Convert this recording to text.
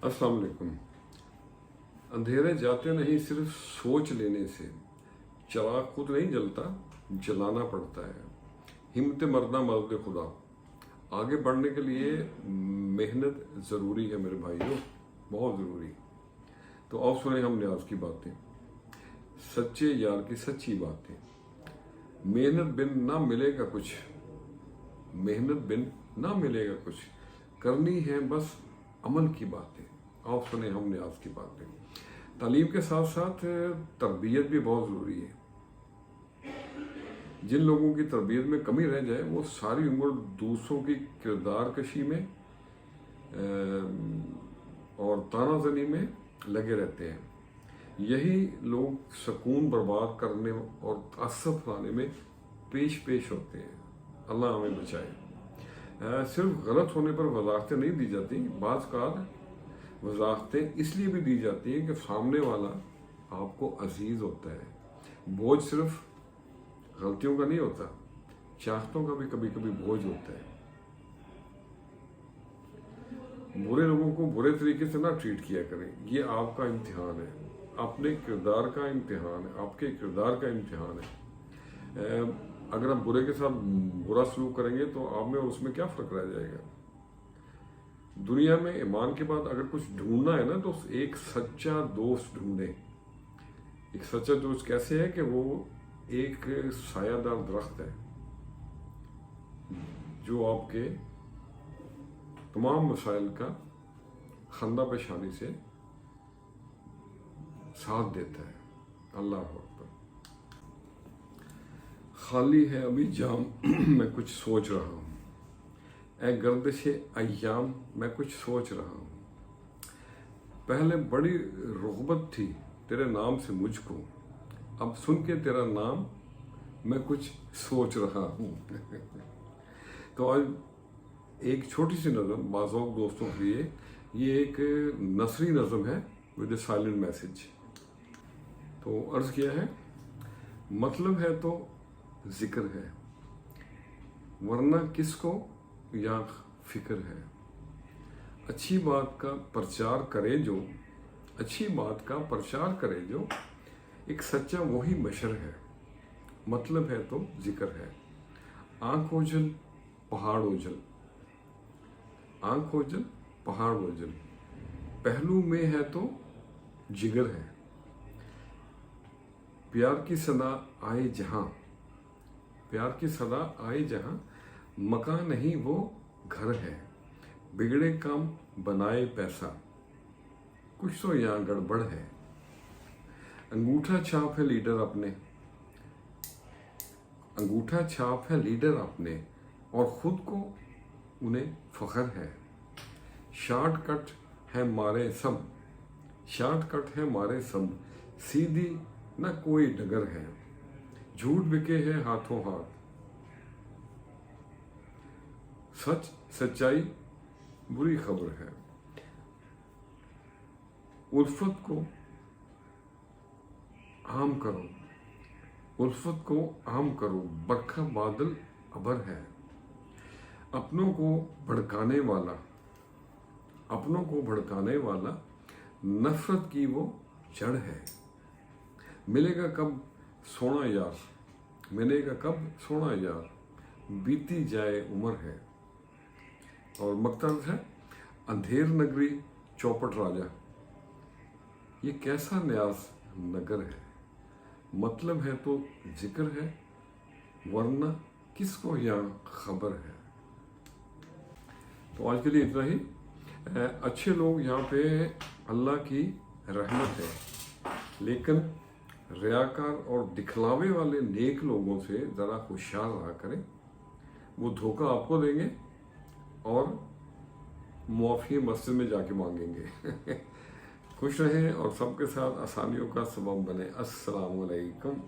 अस्सलाम वालेकुम। अंधेरे जाते नहीं सिर्फ सोच लेने से, चिराग खुद नहीं जलता, जलाना पड़ता है। हिम्मत मरना मर्द खुदा। आगे बढ़ने के लिए मेहनत ज़रूरी है मेरे भाइयों, बहुत ज़रूरी। तो आओ सुने हम न्याज की बातें, सच्चे यार की सच्ची बातें। मेहनत बिन ना मिलेगा कुछ, मेहनत बिन ना मिलेगा कुछ, करनी है बस अमल की बातें। आओ सुने हम न्याज की बातें। तालीम के साथ साथ तरबियत भी बहुत ज़रूरी है। जिन लोगों की तरबियत में कमी रह जाए वो सारी उम्र दूसरों की किरदार कशी में और तानाजनी में लगे रहते हैं। यही लोग सुकून बर्बाद करने और तअस्सुफ लाने में पेश होते हैं। अल्लाह हमें बचाए। सिर्फ गलत होने पर वजाहतें नहीं दी जाती, बाज़ कार वजाहतें इसलिए भी दी जाती हैं कि सामने वाला आपको अजीज होता है। बोझ सिर्फ गलतियों का नहीं होता, चाहतों का भी कभी कभी बोझ होता है। बुरे लोगों को बुरे तरीके से ना ट्रीट किया करें, ये आपका इम्तिहान है, अपने किरदार का इम्तिहान है, आपके किरदार का इम्तिहान है। अगर आप बुरे के साथ बुरा सलूक करेंगे तो आप में और उसमें क्या फ़र्क रह जाएगा। दुनिया में ईमान के बाद अगर कुछ ढूंढना है ना तो एक सच्चा दोस्त ढूंढे। एक सच्चा दोस्त कैसे है कि वो एक सायादार दरख्त है जो आपके तमाम मसाइल का खंदा पेशानी से साथ देता है। अल्लाह अकबर। खाली है अभी जाम मैं कुछ सोच रहा हूँ, ऐ गर्दिशे अय्याम मैं कुछ सोच रहा हूँ। पहले बड़ी रुग़बत थी तेरे नाम से मुझको, अब सुन के तेरा नाम मैं कुछ सोच रहा हूँ। तो आज एक छोटी सी नज़म बाज़ौक़ दोस्तों के लिए, ये एक नसरी नज़म है विद ए साइलेंट मैसेज। तो अर्ज़ किया है, मतलब है तो ज़िक्र है, वरना किसको या फिक्र है। अच्छी बात का प्रचार करे जो, अच्छी बात का प्रचार करे जो, एक सच्चा वही बशर है। मतलब है तो जिक्र है, आँख ओझल पहाड़ ओझल, आँख ओझल पहाड़ ओझल, पहलू में है तो जिगर है। प्यार की सदा आए जहाँ, प्यार की सदा आए जहाँ, मकान नहीं वो घर है। बिगड़े काम बनाए पैसा, कुछ तो यहाँ गड़बड़ है। अंगूठा छाप है लीडर अपने, अंगूठा छाप है लीडर अपने, और खुद को उन्हें फख्र है। शॉर्टकट है मारे सब, शॉर्टकट है मारे सब, सीधी न कोई डगर है। झूठ बिके है हाथों हाथ, सच सच्चाई बुरी खबर है। उल्फत को आम करो, उल्फत को आम करो, बरखा बादल अबर है। अपनों को भड़काने वाला, अपनों को भड़काने वाला, नफरत की वो जड़ है। मिलेगा कब सोना यार, मिलेगा कब सोना यार, बीती जाए उम्र है। और मकसद है, अंधेर नगरी चौपट राजा, ये कैसा न्याज नगर है। मतलब है तो जिक्र है, वरना किसको यहाँ खबर है। तो आज के लिए इतना ही। अच्छे लोग यहाँ पे अल्लाह की रहमत है, लेकिन रियाकार और दिखलावे वाले नेक लोगों से ज़रा होशियार रहा करें, वो धोखा आपको देंगे और मुआफ़ी मस्जिद में जाके मांगेंगे। खुश रहें और सबके साथ आसानियों का सबब बने। अस्सलामु अलैकुम।